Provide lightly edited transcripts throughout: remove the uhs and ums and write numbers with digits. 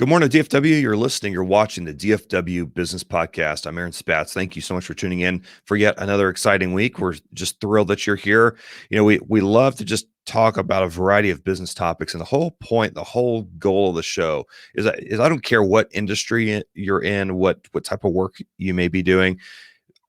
Good morning, DFW. You're watching the DFW Business Podcast. I'm Aaron Spatz. Thank you so much for tuning in for yet another exciting week. We're just thrilled that you're here. We love to just talk about a variety of business topics, and the whole point, the whole goal of the show is I don't care what industry you're in, what type of work you may be doing.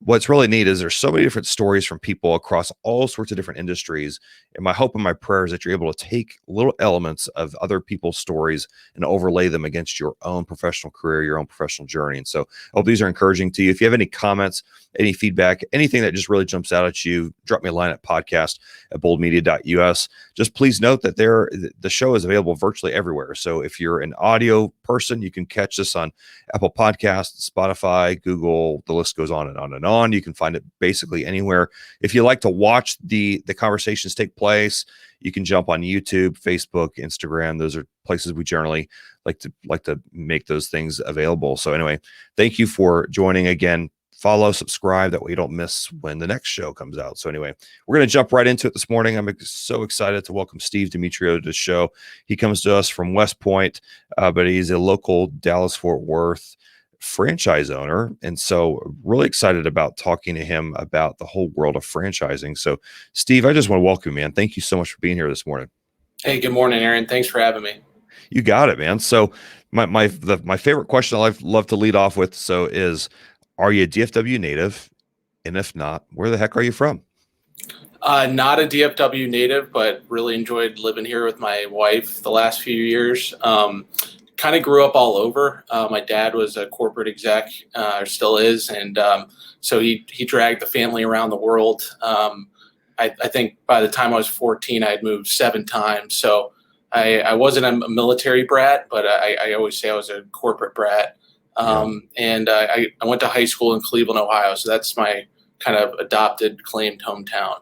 What's really neat is there's so many different stories from people across all sorts of different industries. And my hope and my prayer is that you're able to take little elements of other people's stories and overlay them against your own professional career, your own professional journey. And so I hope these are encouraging to you. If you have any comments, any feedback, anything that just really jumps out at you, drop me a line at podcast@boldmedia.us. Just please note that the show is available virtually everywhere. So if you're an audio person, you can catch this on Apple Podcasts, Spotify, Google, the list goes on and on and on. You can find it basically anywhere. If you like to watch the conversations take place, you can jump on YouTube, Facebook, Instagram. Those are places we generally like to make those things available. So anyway, thank you for joining again. Follow, subscribe, that way you don't miss when the next show comes out. So anyway, we're going to jump right into it this morning. I'm so excited to welcome Steve Demetriou to the show. He comes to us from West Point, but he's a local Dallas-Fort Worth franchise owner. And so really excited about talking to him about the whole world of franchising. So Steve, I just want to welcome you, man. Thank you so much for being here this morning. Hey, good morning, Aaron. Thanks for having me. You got it, man. So my favorite question I love to lead off with is, are you a DFW native? And if not, where the heck are you from? Not a DFW native, but really enjoyed living here with my wife the last few years. Kind of grew up all over. My dad was a corporate exec, or still is, and so he dragged the family around the world. I think by the time I was 14, I had moved 7 times. So I wasn't a military brat, but I always say I was a corporate brat. And I went to high school in Cleveland, Ohio. So that's my kind of adopted, claimed hometown.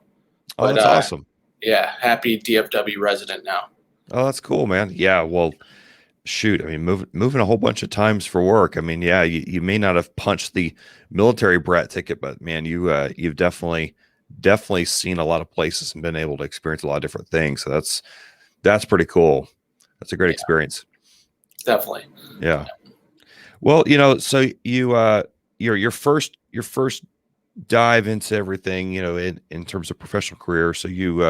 Oh, that's awesome. Yeah, happy DFW resident now. Oh, that's cool, man. Yeah, well, shoot, I mean, moving a whole bunch of times for work. I mean, yeah, you may not have punched the military brat ticket, but man, you've definitely seen a lot of places and been able to experience a lot of different things. So that's pretty cool. That's a great experience. Definitely. Yeah. Well, so your first dive into everything, in terms of professional career. So you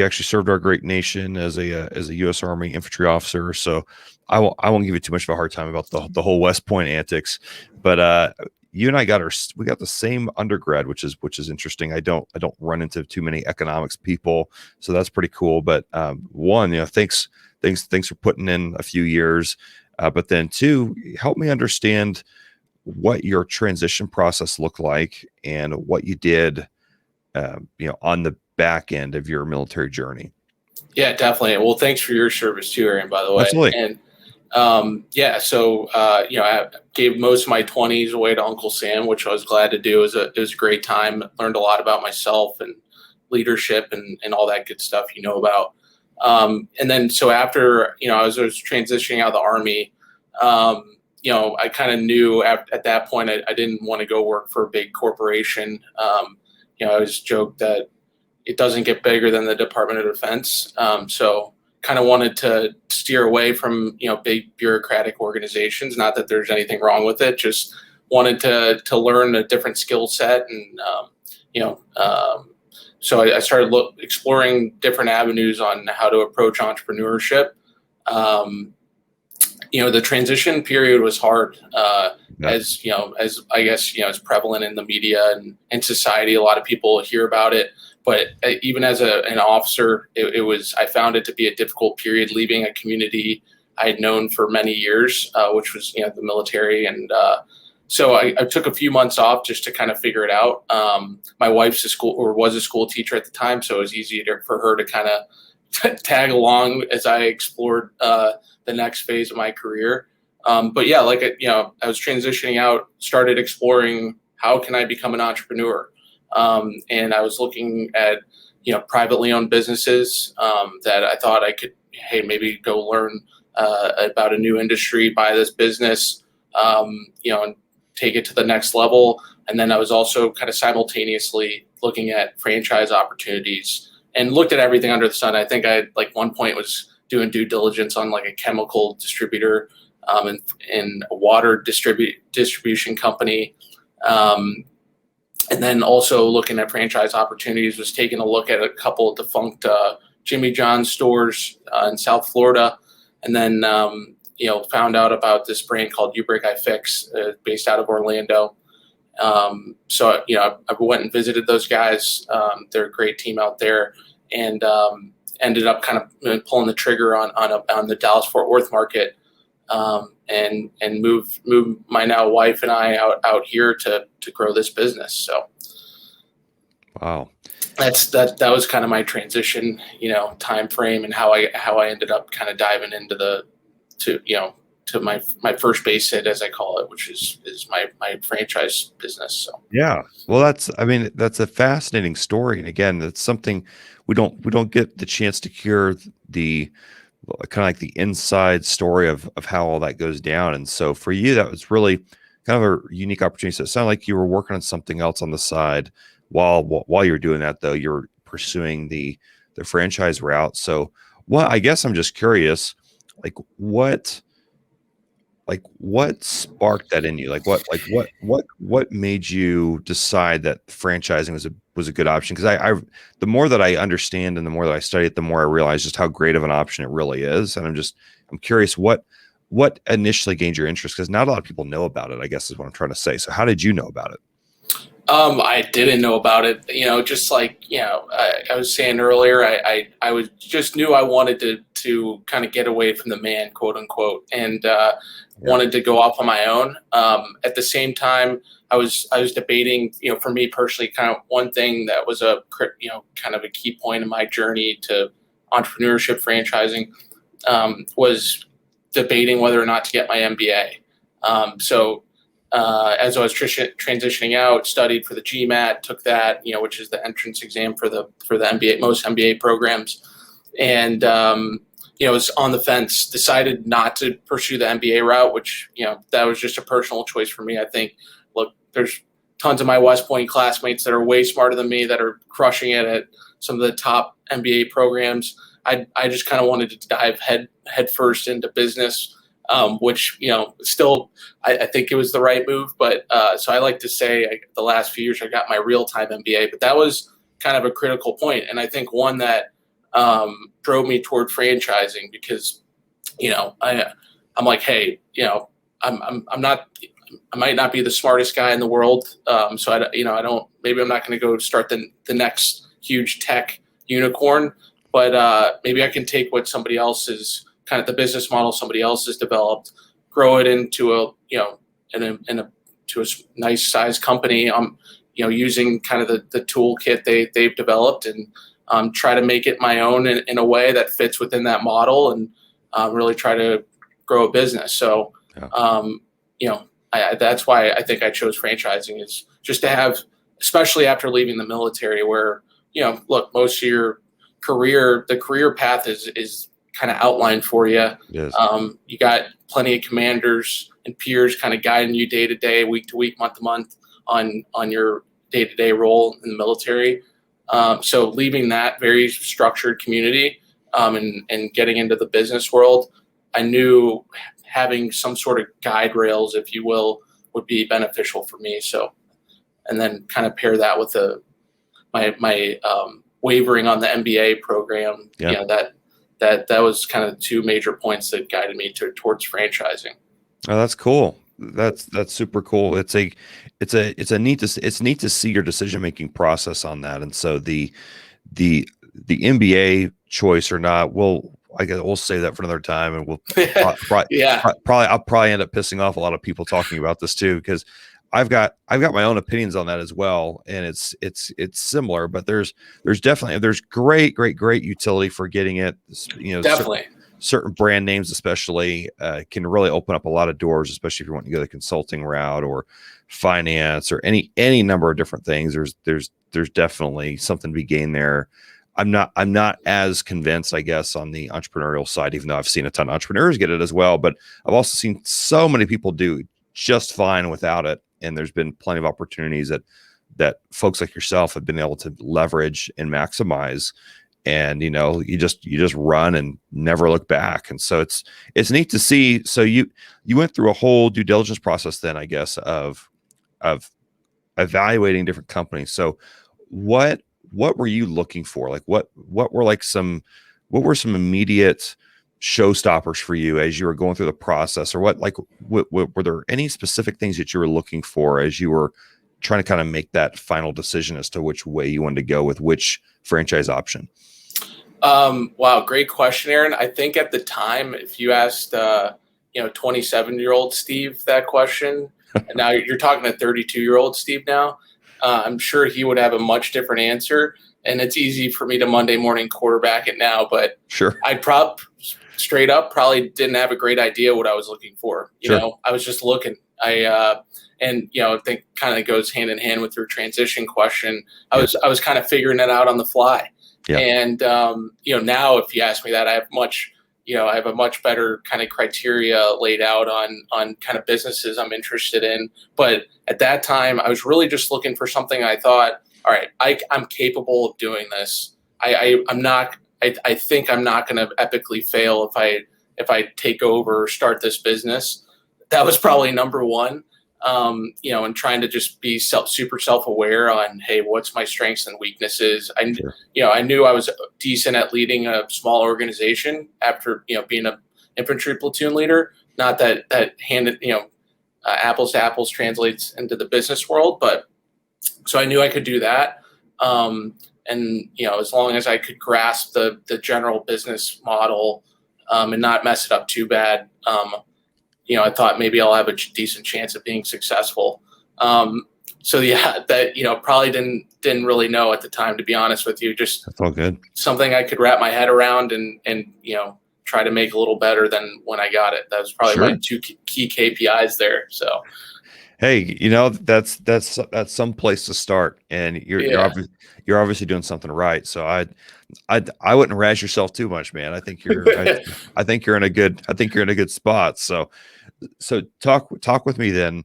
actually served our great nation as a U.S. Army infantry officer. So I won't give you too much of a hard time about the whole West Point antics, but you and I got the same undergrad, which is interesting. I don't run into too many economics people, so that's pretty cool. But one, thanks for putting in a few years, but then two, help me understand what your transition process looked like and what you did, on the back end of your military journey. Yeah, definitely. Well, thanks for your service too, Aaron, by the way. Absolutely. And I gave most of my 20s away to Uncle Sam, which I was glad to do. It was a great time. Learned a lot about myself and leadership and all that good stuff about. And then so after, I was transitioning out of the Army, I kind of knew at that point I didn't want to go work for a big corporation. I always joked that it doesn't get bigger than the Department of Defense. So kind of wanted to steer away from, big bureaucratic organizations. Not that there's anything wrong with it, just wanted to learn a different skill set. And, so I started exploring different avenues on how to approach entrepreneurship. The transition period was hard, as I guess, it's prevalent in the media and society. A lot of people hear about it, but even as an officer, I found it to be a difficult period, leaving a community I had known for many years, which was, the military. And so I took a few months off just to kind of figure it out. My wife's was a school teacher at the time, so it was easy for her to kind of tag along as I explored the next phase of my career. But yeah, I was transitioning out, started exploring how can I become an entrepreneur. And I was looking at, privately owned businesses that I thought I could, maybe go learn about a new industry, buy this business, and take it to the next level. And then I was also kind of simultaneously looking at franchise opportunities and looked at everything under the sun. I think I one point was doing due diligence on a chemical distributor in a water distribution company. And then also looking at franchise opportunities, was taking a look at a couple of defunct Jimmy John's stores in South Florida. And then, found out about this brand called uBreakiFix based out of Orlando. So, I went and visited those guys. They're a great team out there, and ended up kind of pulling the trigger on the Dallas-Fort Worth market, and move my now wife and I out here to grow this business. So, wow, that was kind of my transition, time frame, and how I ended up kind of diving into to my first base hit, as I call it, which is my franchise business. So yeah, well, that's a fascinating story, and again, that's something we don't get the chance to hear, the kind of like the inside story of how all that goes down. And so for you, that was really kind of a unique opportunity. So it sounded like you were working on something else on the side while you were doing that, though you're pursuing the franchise route. So I guess I'm just curious, what sparked that in you? What made you decide that franchising was a good option? Because I the more that I understand and the more that I study it, the more I realize just how great of an option it really is. And I'm curious what initially gained your interest, because not a lot of people know about it, I guess is what I'm trying to say. So how did you know about it? I didn't know about it, just like, I was saying earlier, I was just knew I wanted to kind of get away from the man, quote unquote, and wanted to go off on my own. At the same time, I was debating, for me personally, kind of one thing that was kind of a key point in my journey to entrepreneurship franchising, was debating whether or not to get my MBA. As I was transitioning out, studied for the GMAT, took that, which is the entrance exam for the MBA, most MBA programs, and was on the fence. Decided not to pursue the MBA route, which that was just a personal choice for me. I think, look, there's tons of my West Point classmates that are way smarter than me, that are crushing it at some of the top MBA programs. I just kind of wanted to dive head first into business. Which, still, I think it was the right move. But so I like to say the last few years I got my real-time MBA, but that was kind of a critical point. And I think one that drove me toward franchising, because, I'm like, hey, I might not be the smartest guy in the world. So maybe I'm not going to go start the next huge tech unicorn, but maybe I can take what somebody else is, kind of the business model somebody else has developed, grow it into a nice size company. Using kind of the toolkit they've developed, and try to make it my own in a way that fits within that model, and really try to grow a business. So, that's why I think I chose franchising, is just to have, especially after leaving the military, where, look, most of your career, the career path is kind of outlined for you. Yes. You got plenty of commanders and peers kind of guiding you day to day, week to week, month to month on your day to day role in the military. So leaving that very structured community, and getting into the business world, I knew having some sort of guide rails, if you will, would be beneficial for me. So, and then kind of pair that with my wavering on the MBA program. Yeah. That was kind of two major points that guided me towards franchising. Oh, that's cool. That's super cool. It's neat to see your decision-making process on that. And so the MBA choice or not, I guess we'll save that for another time, and we'll I'll probably end up pissing off a lot of people talking about this too, because I've got my own opinions on that as well, and it's similar, but there's great utility for getting it. Definitely. Certain brand names especially can really open up a lot of doors, especially if you want to go the consulting route or finance or any number of different things. There's definitely something to be gained there. I'm not as convinced, I guess, on the entrepreneurial side, even though I've seen a ton of entrepreneurs get it as well, but I've also seen so many people do just fine without it. And there's been plenty of opportunities that folks like yourself have been able to leverage and maximize. and you just run and never look back. And so it's neat to see. So you went through a whole due diligence process then, I guess, of evaluating different companies. So what were you looking for? Like what were some immediate showstoppers for you as you were going through the process, or what were there any specific things that you were looking for as you were trying to kind of make that final decision as to which way you wanted to go with which franchise option? Wow, great question, Aaron. I think at the time, if you asked 27-year-old Steve that question, and now you're talking to 32-year-old Steve now, I'm sure he would have a much different answer. And it's easy for me to Monday morning quarterback it now, but Sure. I'd probably didn't have a great idea what I was looking for. I was just looking. I think kind of goes hand in hand with your transition question. I was kind of figuring it out on the fly. Yeah. And now if you ask me that, I have a much better kind of criteria laid out on kind of businesses I'm interested in. But at that time, I was really just looking for something I thought, all right, I'm capable of doing this. I think I'm not going to epically fail if I take over or start this business. That was probably number one. And trying to just be super self-aware on, hey, what's my strengths and weaknesses. I knew I was decent at leading a small organization after, being an infantry platoon leader. Not that apples to apples translates into the business world, but so I knew I could do that. As long as I could grasp the general business model, and not mess it up too bad, I thought maybe I'll have a decent chance of being successful. That probably didn't really know at the time, to be honest with you. Just that's all good. Something I could wrap my head around and try to make a little better than when I got it. That was probably my two key KPIs there. So, hey, that's some place to start, and you're obviously doing something right. So I wouldn't razz yourself too much, man. I think I think you're in a good spot. So talk with me then.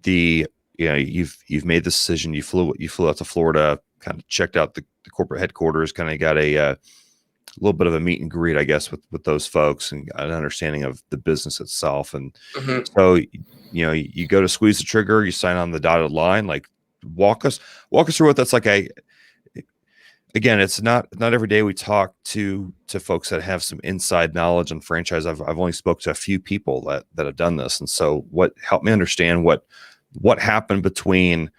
You've made the decision. You flew out to Florida, kind of checked out the corporate headquarters, kind of got a little bit of a meet and greet, I guess, with those folks and an understanding of the business itself. And so you go to squeeze the trigger, you sign on the dotted line. Like walk us through what that's like. Again, it's not every day we talk to folks that have some inside knowledge on franchise. I've only spoke to a few people that have done this. And so help me understand what happened between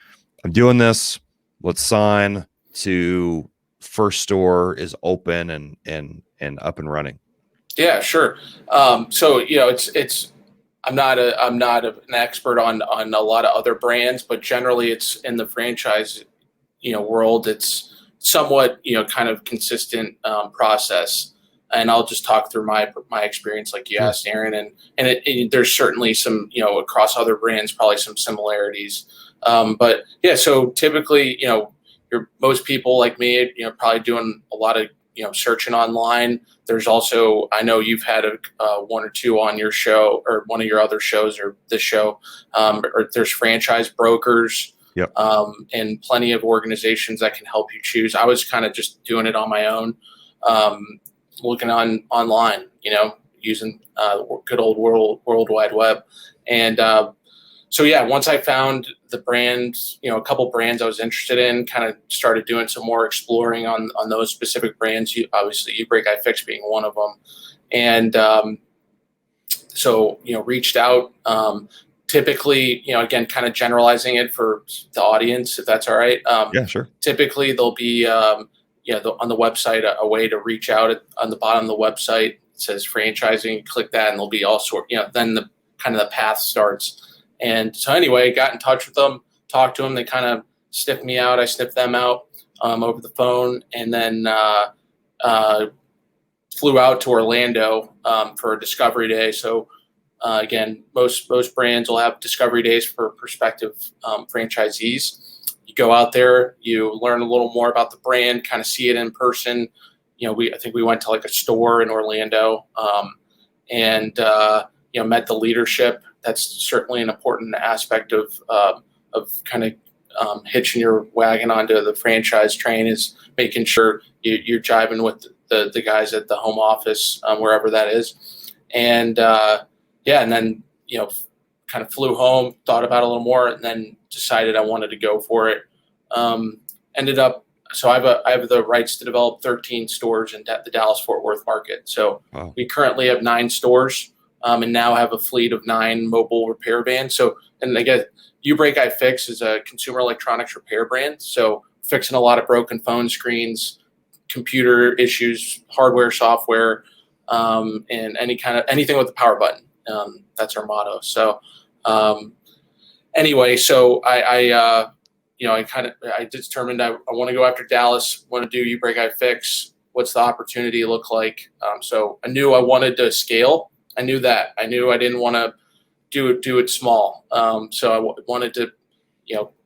I'm doing this, let's sign, to first store is open and up and running. Yeah, sure. It's I'm not an expert on a lot of other brands, but generally it's in the franchise world. It's somewhat kind of consistent process, and I'll just talk through my experience, like you asked, Aaron, and there's certainly some across other brands probably some similarities, but yeah. So typically most people like me probably doing a lot of searching online. There's also, I know you've had one or two on your show or one of your other shows or this show, or there's franchise brokers. Yep. And plenty of organizations that can help you choose. I was kind of just doing it on my own, looking online, using good old World Wide Web. And once I found the brands, a couple brands I was interested in, kind of started doing some more exploring on those specific brands. Obviously, uBreakiFix being one of them. And reached out. Typically, again, kind of generalizing it for the audience, if that's all right. Yeah, sure. Typically, there'll be, on the website, a way to reach out. On the bottom of the website, it says franchising. Click that, and there'll be all sort. Then the kind of the path starts. And so, anyway, got in touch with them, talked to them. They kind of sniffed me out. I sniffed them out over the phone, and then flew out to Orlando for a discovery day. So. Again, most brands will have discovery days for prospective franchisees. You go out there, you learn a little more about the brand, kind of see it in person. I think we went to like a store in Orlando, and met the leadership. That's certainly an important aspect of kind of hitching your wagon onto the franchise train is making sure you're jiving with the guys at the home office, wherever that is. And and then, kind of flew home, thought about it a little more, and then decided I wanted to go for it. Ended up, so I have the rights to develop 13 stores in the Dallas-Fort Worth market. So Wow. we currently have 9 stores, and now have a fleet of 9 mobile repair vans. So, and again, uBreakiFix is a consumer electronics repair brand. So fixing a lot of broken phone screens, computer issues, hardware, software, and anything with the power button. That's our motto. So anyway, so I determined I want to go after Dallas, want to do uBreakiFix. What's the opportunity look like? So I knew I wanted to scale. I knew I didn't want to do it small. So I wanted to,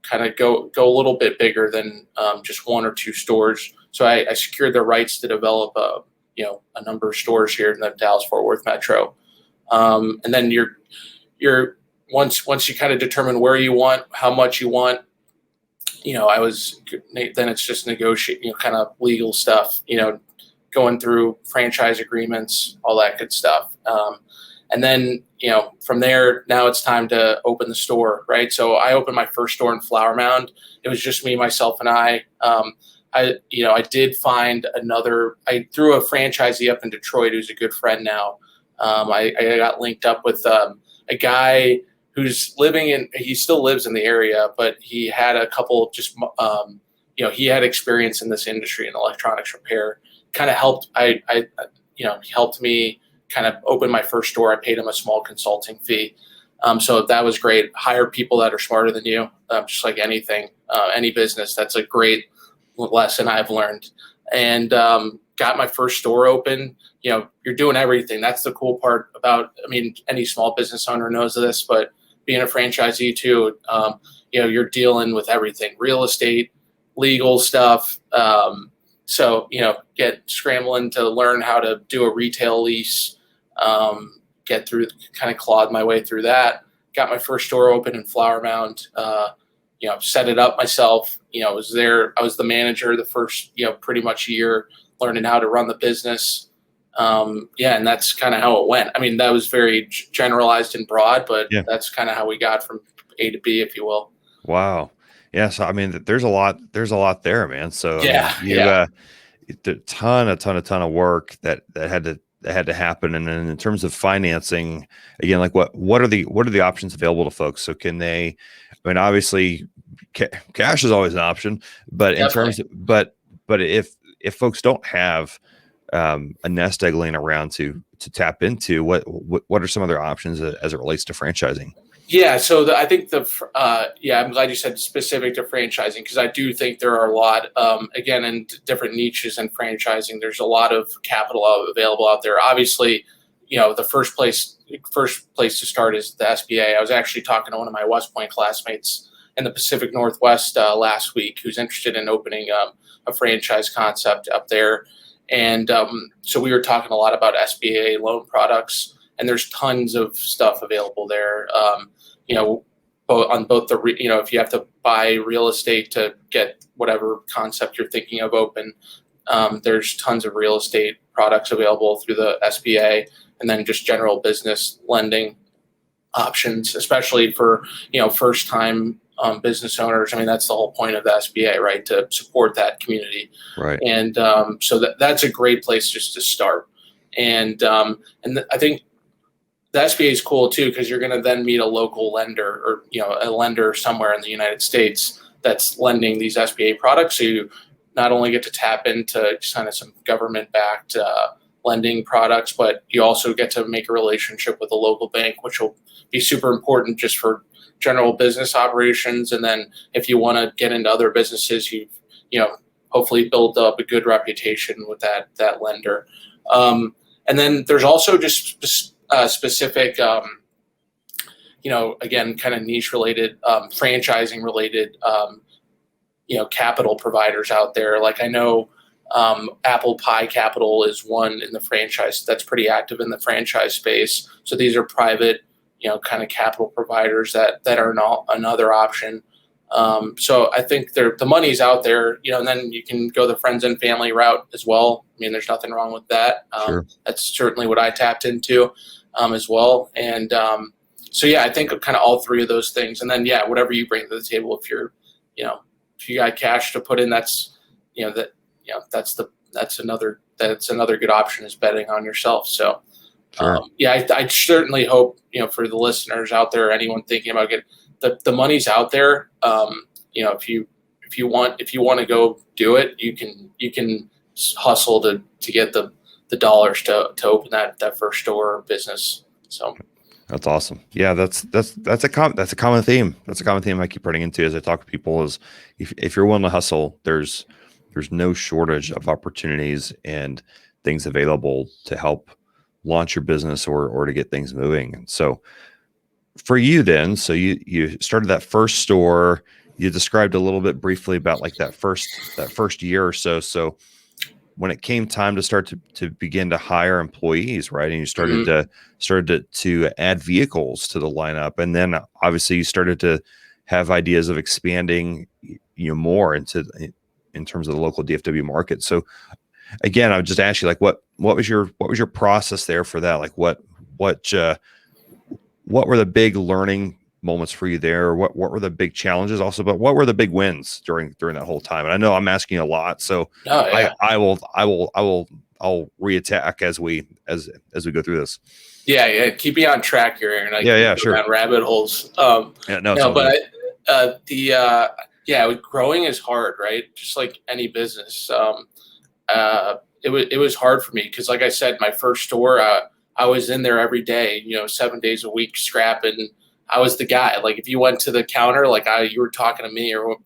kind of go a little bit bigger than just 1 or 2 stores. So I secured the rights to develop a number of stores here in the Dallas-Fort Worth metro. And then you're once you kind of determine where you want, how much you want, then it's just negotiate, kind of legal stuff, going through franchise agreements, all that good stuff. And then, from there, now it's time to open the store, right? So I opened my first store in Flower Mound. It was just me, myself, and I. I did find I threw a franchisee up in Detroit who's a good friend now. I got linked up with a guy who's he still lives in the area, but he had a couple he had experience in this industry in electronics repair. Kind of helped, he helped me kind of open my first store. I paid him a small consulting fee. So that was great. Hire people that are smarter than you, just like anything, any business. That's a great lesson I've learned. And got my first store open. You're doing everything. That's the cool part about, any small business owner knows this, but being a franchisee too, you're dealing with everything, real estate, legal stuff. So, get scrambling to learn how to do a retail lease, get through, kind of clawed my way through that. Got my first store open in Flower Mound, set it up myself. I was the manager the first, pretty much year, learning how to run the business. And that's kind of how it went. That was very generalized and broad, but that's kind of how we got from A to B, if you will. Wow. Yeah. So, there's a lot there, man. So, a ton of work that had to happen. And then in terms of financing, again, like what are the options available to folks? So can they, obviously cash is always an option, but in terms of, but if folks don't have a nest egg laying around to tap into, what are some other options as it relates to franchising? Yeah, so I think I'm glad you said specific to franchising, because I do think there are a lot, again, in different niches in franchising, there's a lot of capital available out there. Obviously, the first place to start is the SBA. I was actually talking to one of my West Point classmates in the Pacific Northwest last week who's interested in opening a franchise concept up there. And so we were talking a lot about SBA loan products. And there's tons of stuff available there, on both if you have to buy real estate to get whatever concept you're thinking of open, there's tons of real estate products available through the SBA, and then just general business lending options, especially for, first time business owners. That's the whole point of the SBA, right? To support that community. Right. And so that's a great place just to start. And I think the SBA is cool too, because you're going to then meet a local lender, or a lender somewhere in the United States that's lending these SBA products. So you not only get to tap into kind of some government-backed lending products, but you also get to make a relationship with a local bank, which will be super important just for general business operations. And then if you want to get into other businesses, you hopefully build up a good reputation with that lender. And then there's also just specific, again, kind of niche related, franchising related, capital providers out there. Like I know Apple Pie Capital is one in the franchise that's pretty active in the franchise space. So these are private, kind of capital providers that are another option. So I think the money's out there, and then you can go the friends and family route as well. I mean, there's nothing wrong with that. Sure. That's certainly what I tapped into as well. And so, yeah, I think of kind of all three of those things. And then, yeah, whatever you bring to the table, if you got cash to put in, that's another good option, is betting on yourself. So, Sure. I certainly hope, for the listeners out there, anyone thinking about getting, the money's out there. If you want to go do it, you can hustle to get the dollars to open that first store or business. So that's awesome. Yeah, that's a common theme. That's a common theme I keep running into as I talk to people, is if you're willing to hustle, there's no shortage of opportunities and things available to help launch your business or to get things moving. And so for you then, so you started that first store. You described a little bit briefly about like that first year or so. So when it came time to start to begin to hire employees, right? And you started to add vehicles to the lineup. And then obviously you started to have ideas of expanding, more in terms of the local DFW market. So again, I would just ask you, like, what was your process there for that? Like what were the big learning moments for you there? What were the big challenges also, but what were the big wins during that whole time? And I know I'm asking a lot, so I'll reattack as we go through this. Yeah. Keep me on track here, Aaron. Sure. Down rabbit holes. Growing is hard, right? Just like any business. It was hard for me because, like I said, my first store, I was in there every day, 7 days a week, scrapping. I was the guy. Like, if you went to the counter, like you were talking to me, or,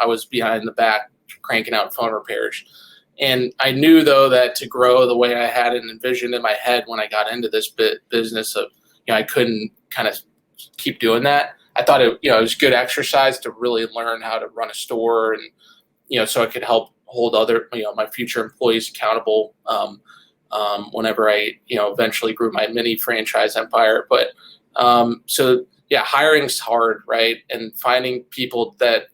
I was behind the back cranking out phone repairs. And I knew, though, that to grow the way I had it envisioned in my head when I got into this business of, I couldn't kind of keep doing that. I thought it was good exercise to really learn how to run a store, and, so I could help hold other, my future employees accountable whenever I, eventually grew my mini franchise empire. But hiring's hard, right? And finding people that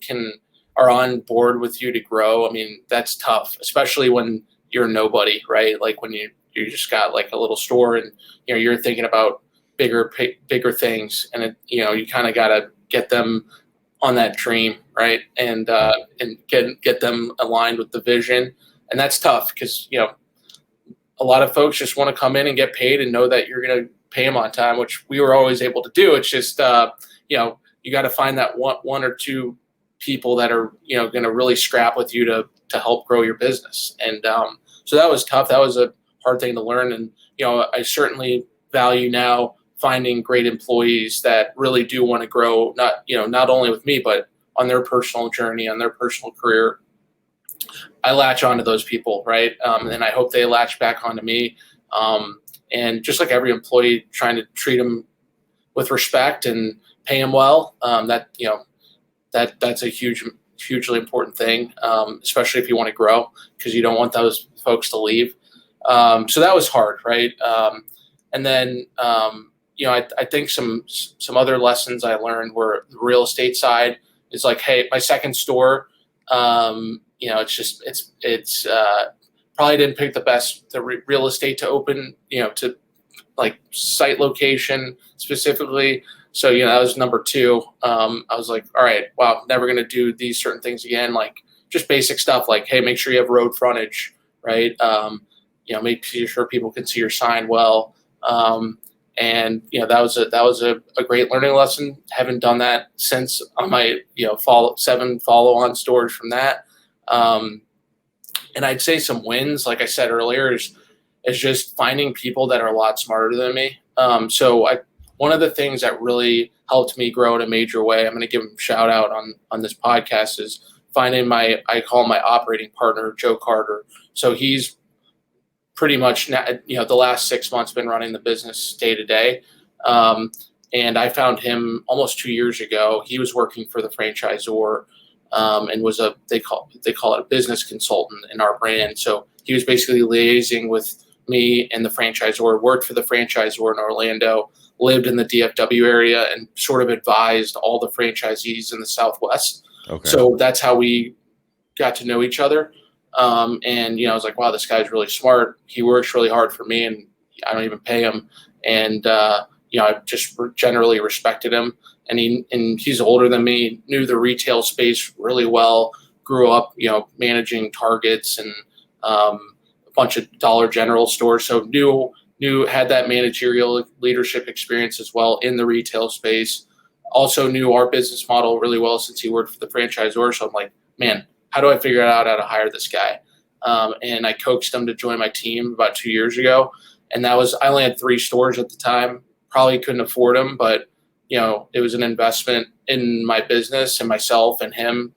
are on board with you to grow. I mean, that's tough, especially when you're nobody, right? Like when you just got like a little store and, you're thinking about bigger things, and you kind of got to get them on that dream, right? And get them aligned with the vision. And that's tough because, a lot of folks just want to come in and get paid and know that you're going to pay them on time, which we were always able to do. It's just, you got to find that one or two people that are, going to really scrap with you to help grow your business. And so that was tough. That was a hard thing to learn. And, I certainly value now finding great employees that really do want to grow, not only with me, but on their personal journey, on their personal career. I latch onto those people, right? And I hope they latch back onto me. And just like every employee, trying to treat them with respect and pay them well. That's a hugely important thing, especially if you want to grow, because you don't want those folks to leave. So that was hard, right? And then I think some other lessons I learned were the real estate side. Is like, hey, my second store. It's probably didn't pick the real estate to open, to like site location specifically. So, that was number two. I was like, all right, wow, never going to do these certain things again. Like just basic stuff like, hey, make sure you have road frontage, right? Make sure people can see your sign well. And that was a great learning lesson. Haven't done that since on my 7 follow-on stores from that. And I'd say some wins, like I said earlier, is just finding people that are a lot smarter than me. One of the things that really helped me grow in a major way, I'm going to give him a shout out on this podcast, is finding I call him my operating partner, Joe Carter. So he's pretty much, the last 6 months been running the business day to day. And I found him almost 2 years ago. He was working for the franchisor and was they call it a business consultant in our brand. So he was basically liaising with me and the franchisor, worked for the franchisor in Orlando, lived in the DFW area, and sort of advised all the franchisees in the Southwest Okay. So that's how we got to know each other. And, I was like, wow, this guy's really smart. He works really hard for me and I don't even pay him. And, I just generally respected him. And he's older than me, knew the retail space really well, grew up, managing Targets and a bunch of Dollar General stores. So had that managerial leadership experience as well in the retail space. Also knew our business model really well since he worked for the franchisor. So I'm like, man, how do I figure out how to hire this guy? And I coaxed him to join my team about 2 years ago. And I only had 3 stores at the time. Probably couldn't afford them, but it was an investment in my business and myself and him.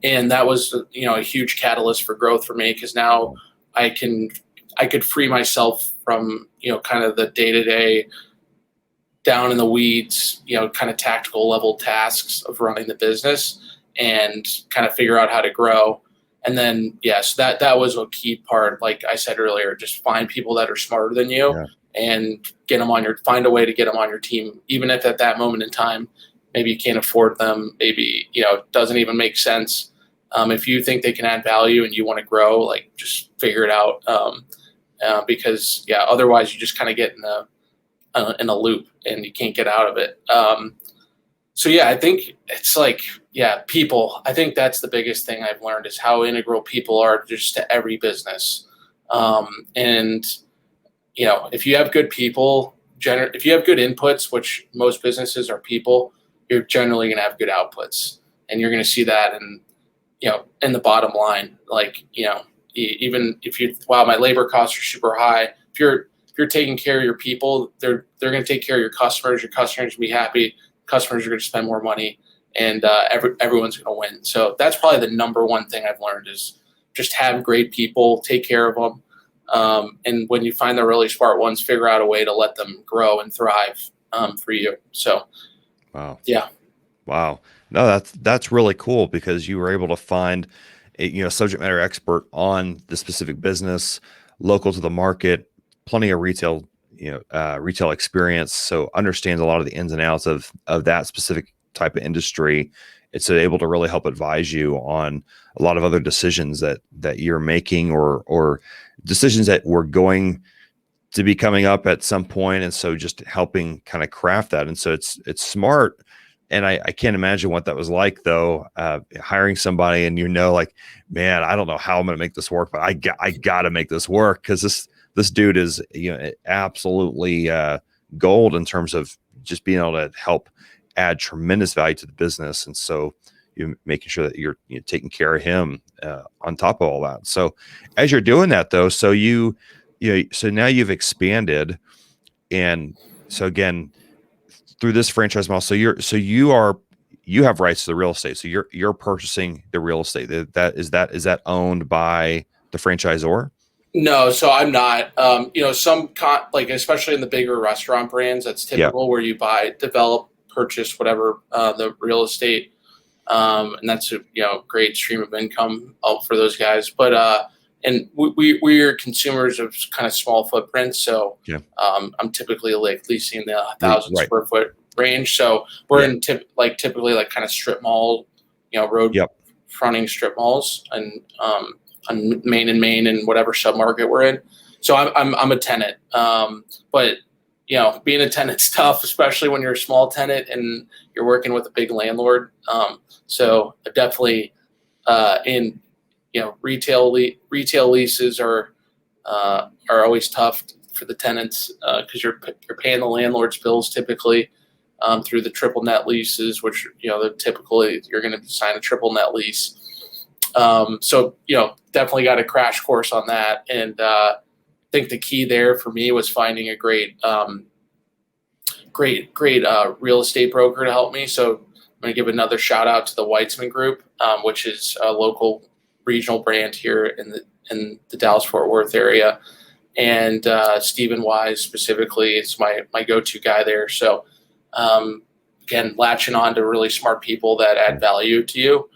And that was, a huge catalyst for growth for me, because now I could free myself from, kind of the day-to-day down in the weeds, kind of tactical level tasks of running the business and kind of figure out how to grow. And then, yes, that was a key part. Like I said earlier, just find people that are smarter than you. Yeah. And find a way to get them on your team, even if at that moment in time, maybe you can't afford them, maybe, it doesn't even make sense. If you think they can add value and you want to grow, like, just figure it out. Because otherwise you just kind of get in a loop and you can't get out of it. So I think it's like, people, I think that's the biggest thing I've learned, is how integral people are just to every business. And if you have good people, if you have good inputs, which most businesses are people, you're generally going to have good outputs, and you're going to see that in the bottom line. Like, even if my labor costs are super high, if you're taking care of your people, they're going to take care of your customers. Your customers will be happy. Customers are going to spend more money, and everyone's going to win. So that's probably the number one thing I've learned, is just have great people, take care of them. And when you find the really smart ones, figure out a way to let them grow and thrive for you. So, Wow. yeah. Wow. No, that's really cool, because you were able to find a subject matter expert on the specific business, local to the market, plenty of retail experience, so understands a lot of the ins and outs of that specific type of industry. It's able to really help advise you on a lot of other decisions that you're making, or decisions that were going to be coming up at some point. And so just helping kind of craft that. And so it's smart. And I can't imagine what that was like, though, hiring somebody and, like, man, I don't know how I'm going to make this work, but I got to make this work, because this dude is, absolutely gold in terms of just being able to help add tremendous value to the business. And so you're making sure that you're taking care of him on top of all that. So as you're doing that, though, so so now you've expanded, and so again, through this franchise model, you have rights to the real estate. So you're purchasing the real estate. Is that owned by the franchisor? No, so I'm not. Like, especially in the bigger restaurant brands, that's typical, where you buy, develop, purchase, whatever, the real estate, and that's a great stream of income for those guys. But and we are consumers of kind of small footprints, so I'm typically like leasing the 1,000 square foot range. So we're in typically like kind of strip mall, road fronting strip malls, and on Main and whatever submarket we're in. So I'm a tenant, but being a tenant's tough, especially when you're a small tenant and you're working with a big landlord. So definitely in retail leases are always tough for the tenants, because you're paying the landlord's bills typically through the triple net leases, which typically you're going to sign a triple net lease. So definitely got a crash course on that, and I think the key there for me was finding a great real estate broker to help me. So I'm going to give another shout out to the Weitzman Group, which is a local regional brand here in the Dallas-Fort Worth area, and Stephen Wise specifically is my go-to guy there. So again, latching on to really smart people that add value to you.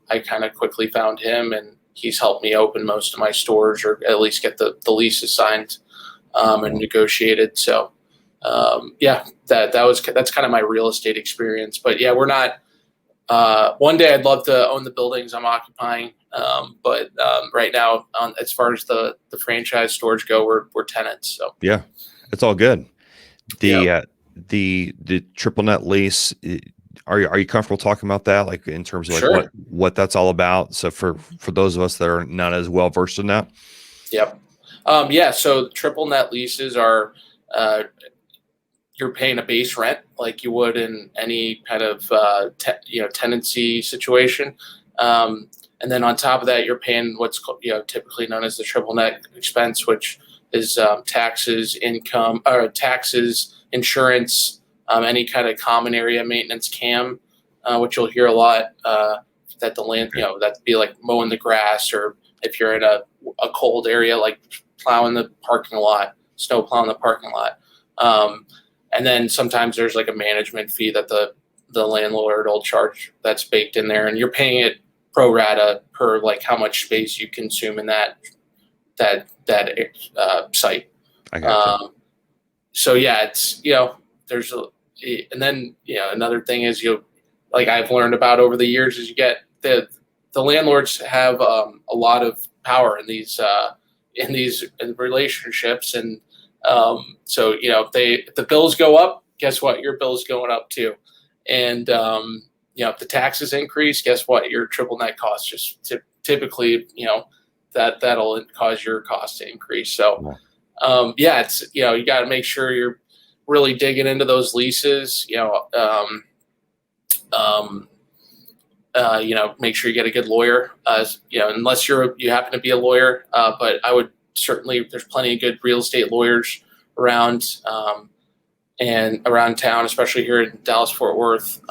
I kind of quickly found him, and he's helped me open most of my stores, or at least get the leases signed and negotiated. So that's kind of my real estate experience. But we're not One day I'd love to own the buildings I'm occupying, but right now, as far as the franchise stores go, we're tenants. So Yeah, it's all good. yeah, The triple net lease. Are you comfortable talking about that, like in terms of like sure. what that's all about? So for those of us that are not as well versed in that. Yep. Yeah. So triple net leases are uh, you're paying a base rent like you would in any kind of tenancy situation. And then on top of that, you're paying what's typically known as the triple net expense, which is taxes, income, or taxes, insurance, any kind of common area maintenance, CAM, which you'll hear a lot. That the land, Okay. that'd be like mowing the grass, or if you're in a cold area, like plowing the parking lot, snow plowing the parking lot. And then sometimes there's like a management fee that the landlord will charge that's baked in there, and you're paying it pro rata per like how much space you consume in that site. I got you. So yeah, it's there's and then another thing is like I've learned about over the years is you get the landlords have a lot of power in these relationships, and so if the bills go up, guess what? Your bill's going up too, and if the taxes increase, guess what? Your triple net costs just typically that'll cause your cost to increase. So yeah, it's you got to make sure you're really digging into those leases. Make sure you get a good lawyer. Unless you happen to be a lawyer, but I would certainly, there's plenty of good real estate lawyers around and around town, especially here in Dallas Fort Worth.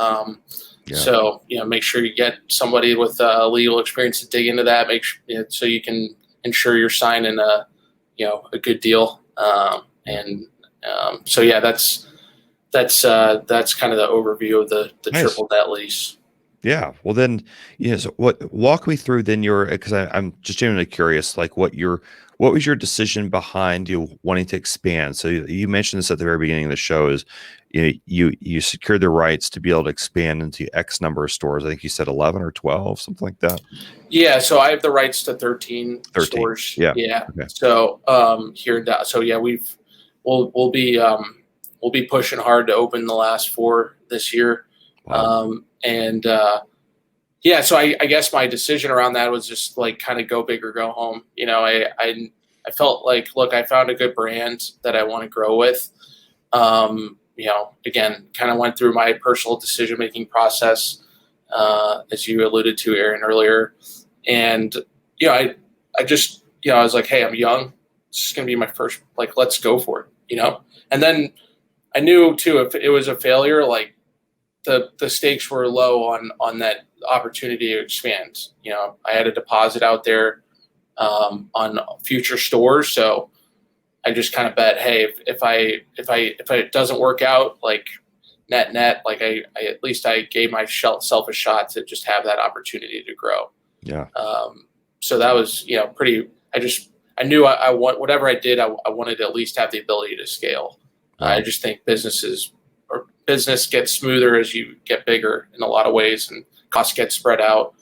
So make sure you get somebody with legal experience to dig into that. Make sure so you can ensure you're signing a good deal. So yeah, that's kind of the overview of the Nice. triple net lease. Yeah. Well, then, so walk me through then because I'm just genuinely curious, like what was your decision behind you wanting to expand? So you mentioned this at the very beginning of the show is, you secured the rights to be able to expand into X number of stores. I think you said 11 or 12, something like that. Yeah. So I have the rights to 13 stores. Yeah. Yeah. Okay. So here in Dallas. So yeah, we'll be pushing hard to open the last 4 this year. Wow. Yeah, so I guess my decision around that was just like kind of go big or go home. I felt like, look, I found a good brand that I want to grow with. Again, kind of went through my personal decision-making process, as you alluded to, Aaron, earlier. And, I just, I was like, hey, I'm young. This is going to be my first, like, let's go for it, And then I knew too, if it was a failure, like, the stakes were low on that opportunity to expand. I had a deposit out there on future stores, so I just kind of bet, hey, if it doesn't work out, like net, like I at least I gave myself a shot to just have that opportunity to grow. Yeah. So that was pretty. I knew I want whatever I did. I wanted to at least have the ability to scale. Wow. I just think business gets smoother as you get bigger in a lot of ways, and costs get spread out.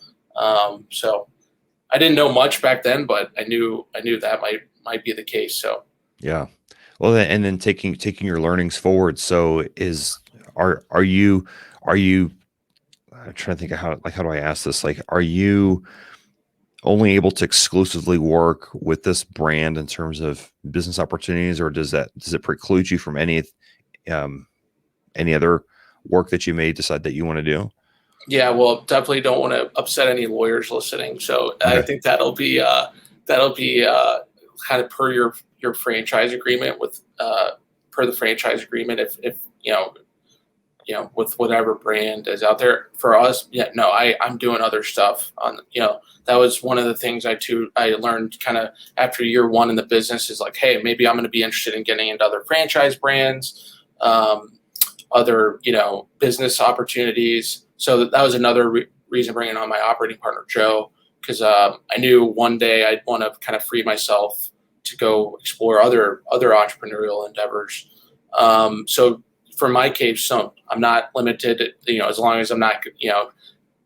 So I didn't know much back then, but I knew that might be the case. So Yeah. Well, and then taking your learnings forward. So are you I'm trying to think of how do I ask this? Like, are you only able to exclusively work with this brand in terms of business opportunities, or does it preclude you from any other work that you may decide that you want to do? yeah, well, definitely don't want to upset any lawyers listening. So Okay. I think that'll be kind of per your franchise agreement with per the franchise agreement. If with whatever brand is out there for us. Yeah, no, I'm doing other stuff on, that was one of the things I learned kind of after year 1 in the business is like, hey, maybe I'm going to be interested in getting into other franchise brands, other, business opportunities. So that was another reason bringing on my operating partner, Joe, because I knew one day I'd want to kind of free myself to go explore other entrepreneurial endeavors. So for my case, so I'm not limited, as long as I'm not,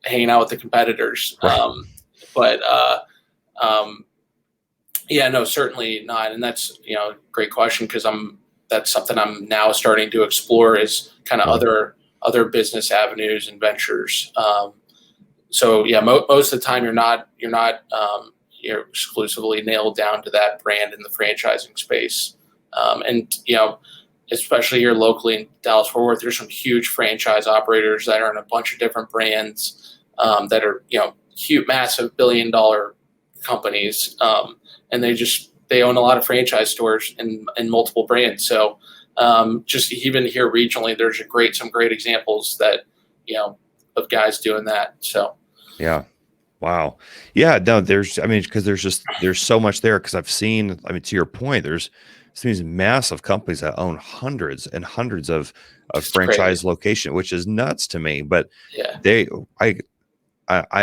hanging out with the competitors. Right. But yeah, no, certainly not. And that's, great question, because that's something I'm now starting to explore, is kind of Really? other business avenues and ventures. So yeah, most of the time you're exclusively nailed down to that brand in the franchising space. And especially here locally in Dallas Fort Worth, there's some huge franchise operators that are in a bunch of different brands, that are huge, massive $1 billion companies, and they own a lot of franchise stores in multiple brands. So just even here regionally, there's some great examples that of guys doing that. So Yeah. Wow. Yeah. No, because there's so much there. Cause I've seen, to your point, there's these massive companies that own hundreds and hundreds of it's crazy. franchise location, which is nuts to me. But Yeah. they, I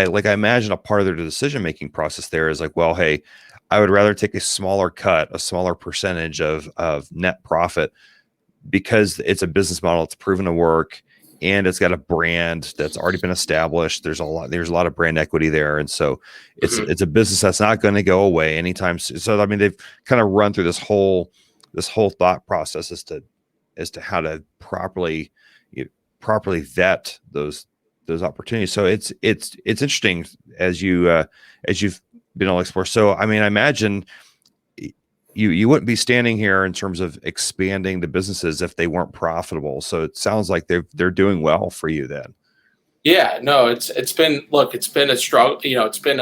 imagine a part of their decision-making process there is like, well, hey, I would rather take a smaller cut, a smaller percentage of net profit, because it's a business model. It's proven to work, and it's got a brand that's already been established. There's a lot of brand equity there. And so Hmm. it's a business that's not going to go away anytime soon. So, they've kind of run through this whole thought process as to how to properly vet those opportunities. So it's interesting as you've been able to explore. So, I imagine you wouldn't be standing here in terms of expanding the businesses if they weren't profitable. So it sounds like they're doing well for you then. Yeah, no, it's been a struggle. It's been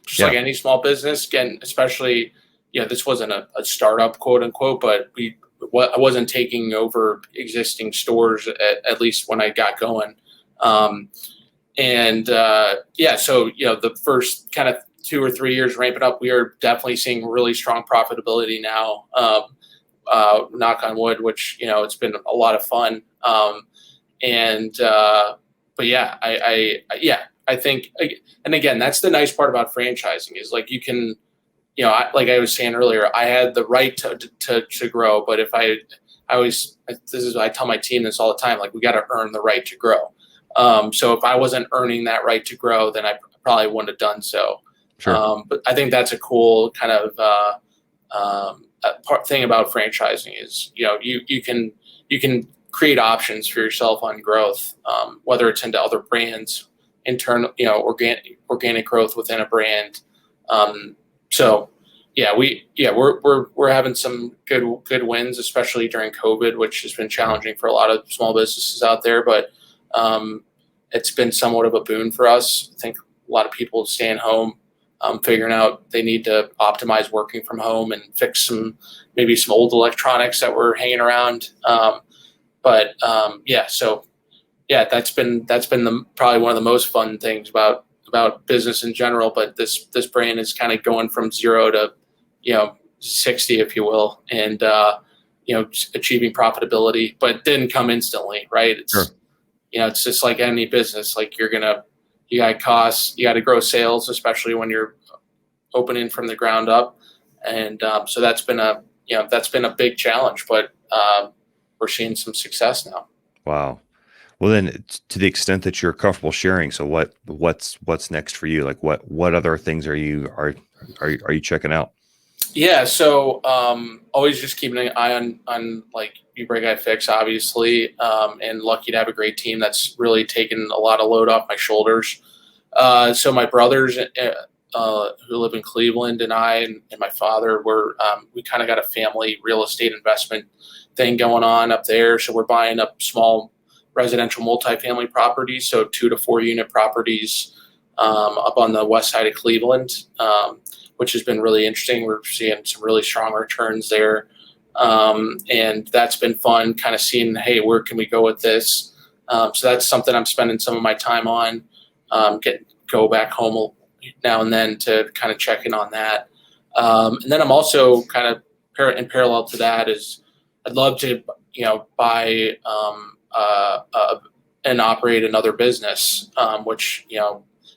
just like Yeah, any small business. Again, especially, this wasn't a startup, quote unquote, but I wasn't taking over existing stores, at least when I got going. Um, and yeah, so the first kind of 2 or 3 years ramping up, we are definitely seeing really strong profitability now. Knock on wood, which it's been a lot of fun. And but yeah, I think, and again, that's the nice part about franchising, is like you can, like I was saying earlier, I had the right to grow, but if I always, I tell my team this all the time, like, we got to earn the right to grow. So if I wasn't earning that right to grow, then I probably wouldn't have done so. sure. But I think that's a cool kind of thing about franchising, is you can create options for yourself on growth, whether it's into other brands, internal, organic growth within a brand. So yeah, we're having some good wins, especially during COVID, which has been Yeah, challenging for a lot of small businesses out there. But it's been somewhat of a boon for us. I think a lot of people staying home, figuring out they need to optimize working from home and fix maybe some old electronics that were hanging around. But yeah, so yeah, that's been probably one of the most fun things about business in general. But this brand is kind of going from 0 to 60, if you will, and achieving profitability, but it didn't come instantly, right? sure. It's just like any business. Like, you got costs, you got to grow sales, especially when you're opening from the ground up, and so that's been a big challenge, but we're seeing some success now. Wow. Well, then, to the extent that you're comfortable sharing, so what's next for you? Like, what other things are you checking out? Yeah, so always just keeping an eye on like uBreakiFix, obviously, and lucky to have a great team that's really taken a lot of load off my shoulders. So my brothers, who live in Cleveland, and and my father, we kind of got a family real estate investment thing going on up there. So we're buying up small residential multifamily properties, so 2 to 4 unit properties, up on the west side of Cleveland, which has been really interesting. We're seeing some really strong returns there. And that's been fun, kind of seeing, hey, where can we go with this? So that's something I'm spending some of my time on, go back home now and then to kind of check in on that. And then I'm also kind of in parallel to that is I'd love to, buy and operate another business, which,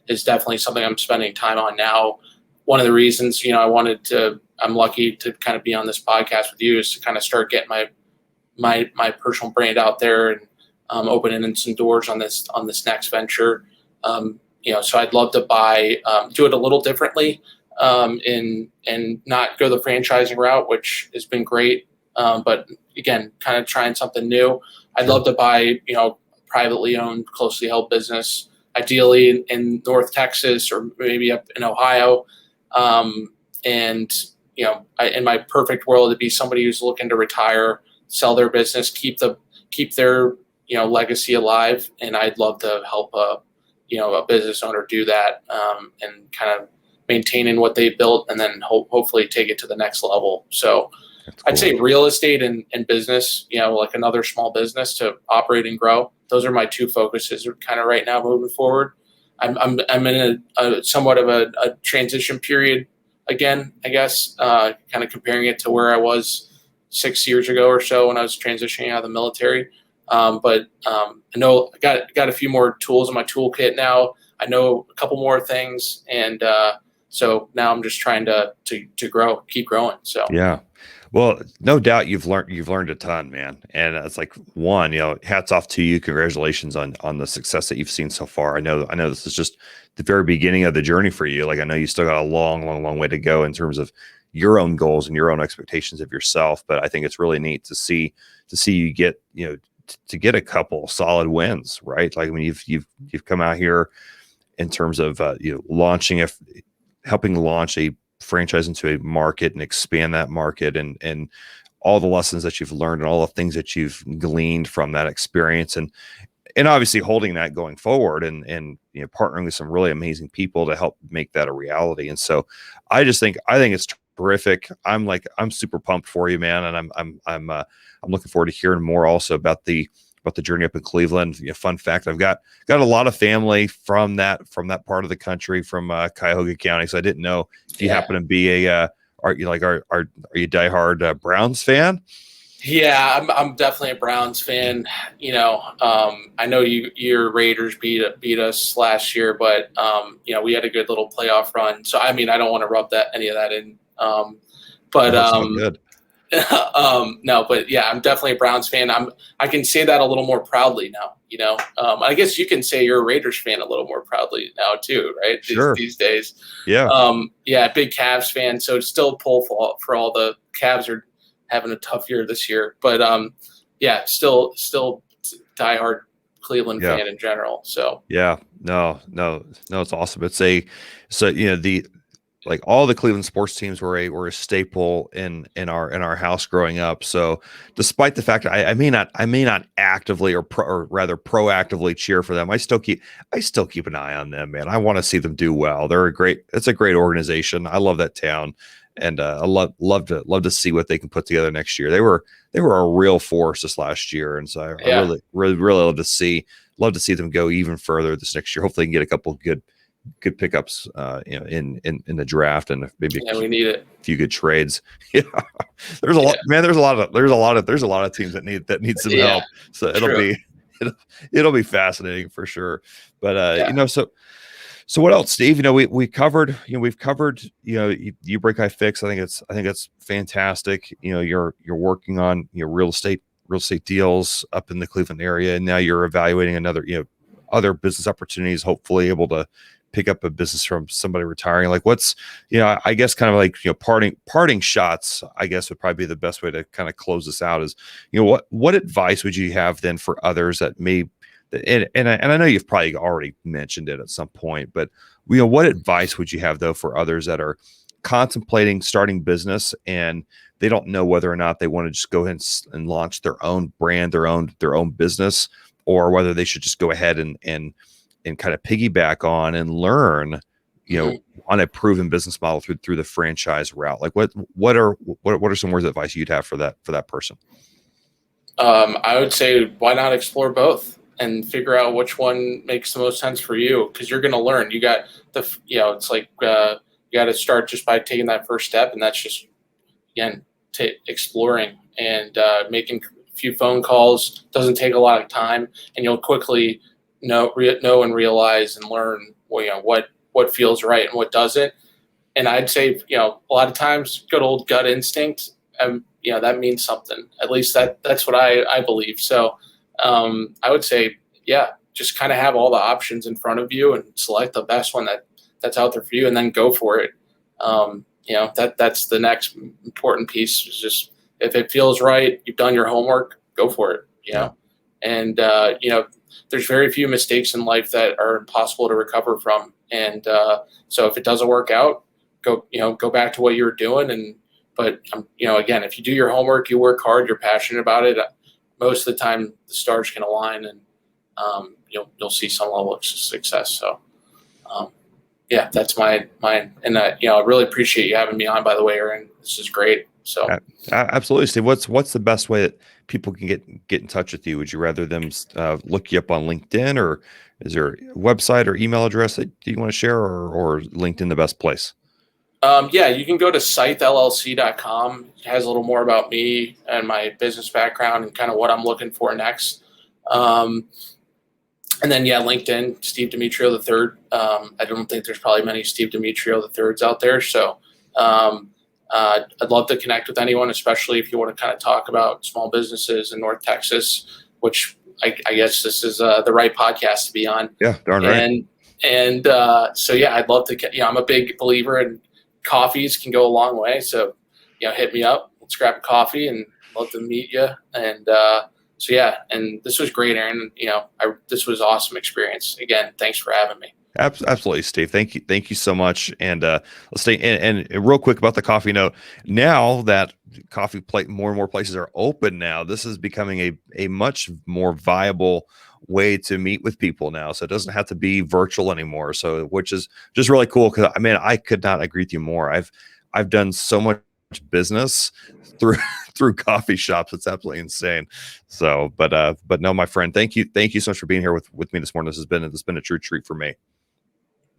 is definitely something I'm spending time on now. One of the reasons, I'm lucky to kind of be on this podcast with you, is to kind of start getting my personal brand out there, and opening in some doors on this next venture. So I'd love to do it a little differently, and not go the franchising route, which has been great. But again, kind of trying something new. I'd love to buy, privately owned, closely held business, ideally in North Texas or maybe up in Ohio. And, in my perfect world, it'd be somebody who's looking to retire, sell their business, keep their, legacy alive. And I'd love to help a business owner do that, and kind of maintaining what they built, and then hopefully take it to the next level. So That's I'd cool. say real estate and business, like another small business to operate and grow. Those are my two focuses kind of right now moving forward. I'm in a somewhat of a transition period again, I guess, kind of comparing it to where I was 6 years ago or so when I was transitioning out of the military. But I know I got a few more tools in my toolkit now. I know a couple more things, and so now I'm just trying to grow, keep growing. So Yeah. Well, no doubt you've learned a ton, man. And it's like, one, hats off to you. Congratulations on the success that you've seen so far. I know this is just the very beginning of the journey for you. Like, I know you still got a long, long, long way to go in terms of your own goals and your own expectations of yourself. But I think it's really neat to see you get, to get a couple solid wins, right? Like, I mean, you've come out here in terms of, helping launch a franchise into a market and expand that market, and all the lessons that you've learned and all the things that you've gleaned from that experience, and obviously holding that going forward, and partnering with some really amazing people to help make that a reality. And so I think it's terrific. I'm super pumped for you, man. And I'm looking forward to hearing more also about the journey up in Cleveland. Fun fact, I've got a lot of family from that part of the country, from Cuyahoga County. So I didn't know if you happen to be are you diehard Browns fan? Yeah, I'm definitely a Browns fan. I know your Raiders beat us last year, but we had a good little playoff run. So I mean, I don't want to rub any of that in. But That's all good. no, but yeah, I'm definitely a Browns fan. I can say that a little more proudly now. I guess you can say you're a Raiders fan a little more proudly now too, right? Sure. These days. Yeah. Yeah, big Cavs fan. So still pull for all the Cavs are having a tough year this year, but yeah, still diehard Cleveland fan in general. So yeah, no, it's awesome. Like all the Cleveland sports teams were a staple in our house growing up. So despite the fact that I may not actively or rather proactively cheer for them, I still keep an eye on them, man. I want to see them do well. It's a great organization. I love that town, and I love to see what they can put together next year. They were a real force this last year, and so I really love to see them go even further this next year. Hopefully, they can get a couple of good pickups, in the draft, and maybe we need it. A few good trades. Yeah, there's a lot, man. There's a lot of teams that need some help. So it'll be fascinating for sure. But so what else, Steve? We've covered uBreakiFix. I think it's fantastic. You're working on real estate deals up in the Cleveland area, and now you're evaluating other business opportunities, hopefully able to pick up a business from somebody retiring. Like, what's, I guess kind of like, parting shots, I guess would probably be the best way to kind of close this out is, what advice would you have then for others that may, and I know you've probably already mentioned it at some point, but what advice would you have though for others that are contemplating starting business and they don't know whether or not they want to just go ahead and launch their own brand, their own business, or whether they should just go ahead and kind of piggyback on and learn, on a proven business model through the franchise route? Like, what are some words of advice you'd have for that person? I would say, why not explore both and figure out which one makes the most sense for you? Because you're going to learn. You got it's like you got to start just by taking that first step, and that's just again exploring and making a few phone calls. Doesn't take a lot of time, and you'll quickly know and realize and learn what feels right and what doesn't. And I'd say a lot of times good old gut instinct, that means something. At least that's what I believe. So I would say just kind of have all the options in front of you and select the best one that's out there for you, and then go for it. That's the next important piece, is just, if it feels right, you've done your homework, go for it. And there's very few mistakes in life that are impossible to recover from. And so if it doesn't work out, go back to what you were doing. But again, if you do your homework, you work hard, you're passionate about it, most of the time the stars can align, and you'll see some level of success. So that's mine. And I really appreciate you having me on, by the way, Aaron. This is great. So absolutely, Steve. What's the best way that people can get in touch with you? Would you rather them look you up on LinkedIn, or is there a website or email address that you want to share, or LinkedIn the best place? You can go to scythellc.com. It has a little more about me and my business background and kind of what I'm looking for next. And then, LinkedIn, Steve Demetriou III. I don't think there's probably many Steve Demetriou IIIs out there. So I'd love to connect with anyone, especially if you want to kind of talk about small businesses in North Texas, which I guess this is the right podcast to be on. Yeah, darn right. I'd love to, I'm a big believer in coffees can go a long way. So, hit me up. Let's grab a coffee, and love to meet you. And and this was great, Aaron. This was awesome experience. Again, thanks for having me. Absolutely, Steve. Thank you so much. And let's stay. And real quick about the coffee note. Now that more and more places are open now, this is becoming a much more viable way to meet with people now. So it doesn't have to be virtual anymore. So, which is just really cool, because I could not agree with you more. I've done so much business through coffee shops. It's absolutely insane. So, but no, my friend, thank you so much for being here with me this morning. This has been a true treat for me.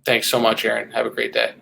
Thanks so much, Aaron. Have a great day.